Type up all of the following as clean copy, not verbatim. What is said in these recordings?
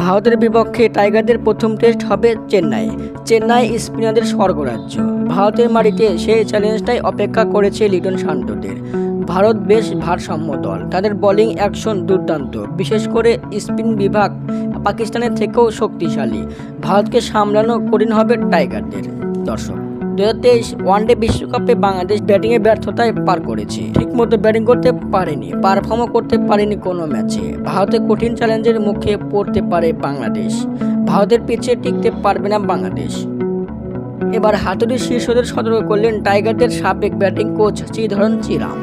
ভারতের বিপক্ষে টাইগারদের প্রথম টেস্ট হবে চেন্নাই স্পিনারদের স্বর্গরাজ্য। ভারতের মাটিতে সেই চ্যালেঞ্জটাই অপেক্ষা করেছে লিটন শান্তদের। ভারত বেশ ভারসাম্য দল, তাদের বোলিং অ্যাকশন দুর্দান্ত, বিশেষ করে স্পিন বিভাগ পাকিস্তানের থেকেও শক্তিশালী। ভারতকে সামলানো কঠিন হবে টাইগারদের। দর্শক, 2023 ওয়ানডে বিশ্বকাপে বাংলাদেশ ব্যাটিংয়ে ব্যর্থতায় পার করেছে, ঠিকমতো ব্যাটিং করতে পারেনি, পারফর্মও করতে পারেনি কোনো ম্যাচে। ভারতের কঠিন চ্যালেঞ্জের মুখে পড়তে পারে বাংলাদেশ। ভারতের পিছে টিকতে পারবে না বাংলাদেশ। এবার হাতুড়ি শীর্ষদের সতর্ক করলেন টাইগারদের সাবেক ব্যাটিং কোচ শ্রীধরন শ্রীরাম।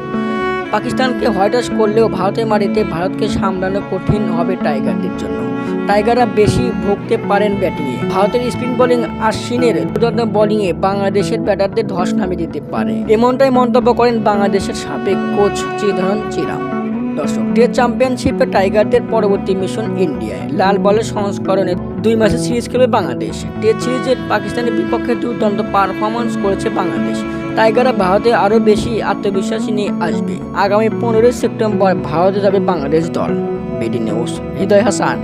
পাকিস্তানকে হোয়াইটওয়াশ করলেও ভারতের মাটিতে ভারতকে সামলানো কঠিন হবে টাইগারদের জন্য। টাইগাররা বেশি ভুগতে পারেন ব্যাটিংয়ে। ভারতের স্পিন বোলিং আশ্বিনের দুর্দান্ত বোলিংয়ে বাংলাদেশের ব্যাটারদের ধস নামিয়ে দিতে পারে, এমনটাই মন্তব্য করেন বাংলাদেশের সাবেক কোচ শ্রীধরন শ্রীরাম। দর্শক, টেস্ট চ্যাম্পিয়নশিপে টাইগারদের পরবর্তী মিশন ইন্ডিয়ায়। লাল বলের সংস্করণে 2 ম্যাচের সিরিজ খেলবে বাংলাদেশ। টেস্ট সিরিজে পাকিস্তানের বিপক্ষে দুর্দান্ত পারফরমেন্স করেছে বাংলাদেশ। টাইগাররা ভারতে আরও বেশি আত্মবিশ্বাসী নিয়ে আসবে। আগামী 15 সেপ্টেম্বর ভারতে যাবে বাংলাদেশ দল। বিডি নিউজ, হৃদয় হাসান।